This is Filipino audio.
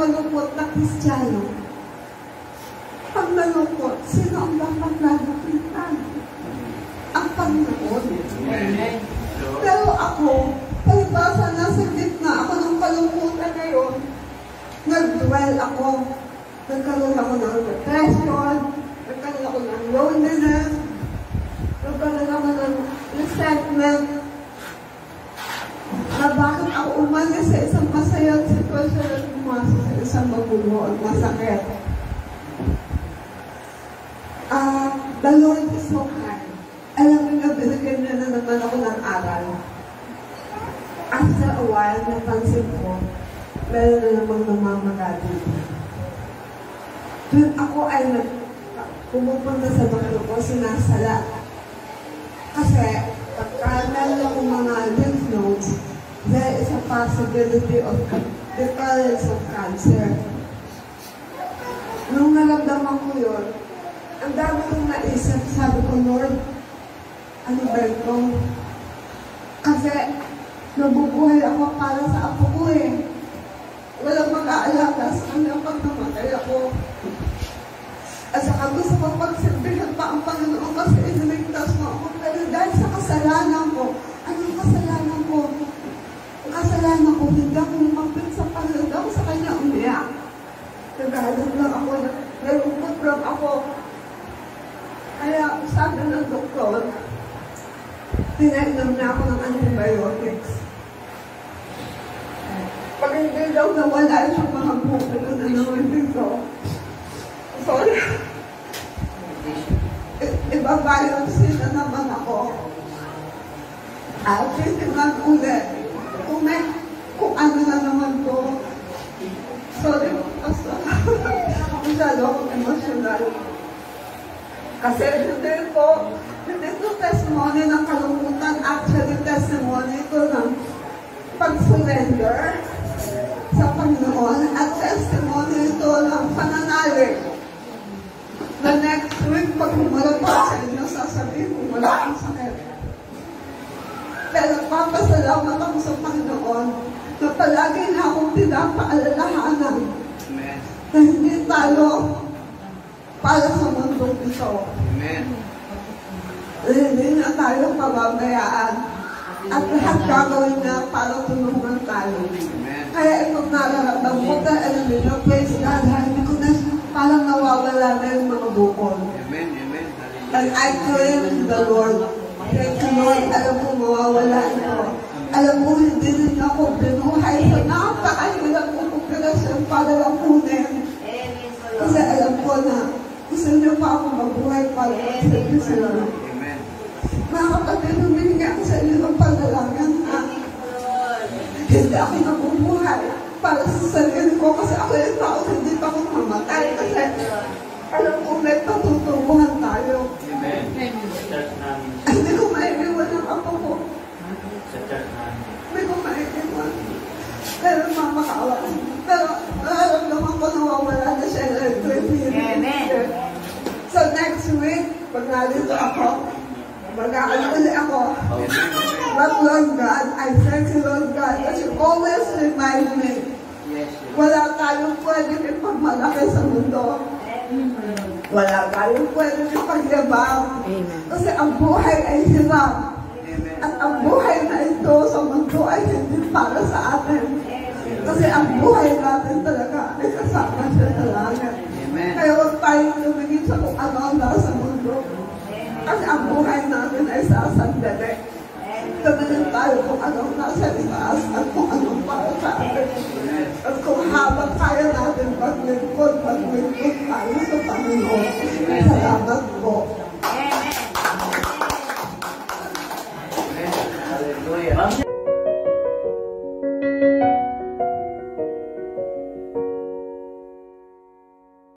malungkot na Kristiyano. Pag malungkot, sino ang dapat lalapitan? Ang Panginoon. Pero ako, palibasa nasa gitna ako ng kalungkutan ngayon, nag-dwell ako. Nagkaroon ako ng depression, nagkaroon ako ng loneliness, nagkaroon ako ng resentment, na bakit ako umalis sa isang masayang sitwasyon at pumasok sa isang magulo at masakit. The Lord is so kind. Alam mo na, binigyan niya na naman ako ng aral. After a while, napansin ko, meron na namang namamagali. Doon ako ay pumupunta sa doktor ko, sinasala. Kasi, pagka meron akong mga lymph nodes, there is a possibility of recurrence of cancer. Nung naramdaman ko yun, ang dami kong naisip, sabi ko, Lord, ano ba ito? Kasi, nabubuhay ako para sa apo ko eh. Walang mag-aalaga sa kanya pag namatay ako. At saka gusto ko pagsilbihan pa ang Panginoon kasi iniligtas mo ako. Pero dahil sa kasalanan ko, anong kasalanan ko? Ang kasalanan ko, hindi ako lumapit sa Panginoon. Ako sa kanya umiyak. Nagalit lang ako, nalungkot lang ako. Kaya sabi ng doktor, pinainom na ako ng antibiotics. Pag hindi daw nawala yung mga buko na nanawin ko, sorry, ibabiopsy na naman ako. Titiman ulit. Kung ano na naman ko. Sorry, masyado akong emotional. Kasi hindi ito testimony ng kalungkutan, actually testimony ito ng pag-surrender sa Panginoon at testimony ito ng pananalig. Na next week, pag humarap ako sa inyo, sasabihin kung wala akong sakit. Pero papasalamat ako sa Panginoon na palagi na akong pinapaalalahanan na hindi tayo para sa mundong ito. Amen. Hindi na tayo pababayaan at lahat gagawin na para tulungan tayo. Amen. Kaya itong nararamdaman ko na alam nyo, praise God, hindi ko na parang nawawala na yung mga bukol. Amen. Amen. And I pray to the Lord. Thank you, Lord. Alam ko mawawala ito. Alam mo, hindi rin ako binuhay sa napakahirap kong operasyon para lang kunin. Kasi alam ko na gusto niyo pa ako mabuhay para sa Diyos na. Amen. Mga kapatid, humingi ako sa inyo ng panalangin na hindi ako nabubuhay para sa sarili ko kasi ako yung tao, hindi pa ako mamatay kasi alam ko may patutubuhan tayo. Amen. Hindi ko maiiwan ang apo ko. Sa church namin. Hindi ko maiiwan. Pero mamakaawa. Pero nararamdaman ko nawawala na siya na ito. So next week, pag nalito ako, mag-aalala ako. But Lord God, I thank you, Lord God, that you always remind me, wala tayong pwedeng ipagmalaki sa mundo. Wala tayong pwedeng ipagyabang. Kasi ang buhay ay hirap. At ang buhay na ito sa mundo ay hindi para sa atin. Kasi ang buhay natin talaga ay kasama siya sa langit. Kaya huwag tayong tumingin sa kung ano ang nasa mundo. Kasi ang buhay natin ay sasandali. Tumingin tayo kung anong nasa itaas at kung anong para sa atin. At kung habang kaya natin maglingkod tayo sa Panginoon. Salamat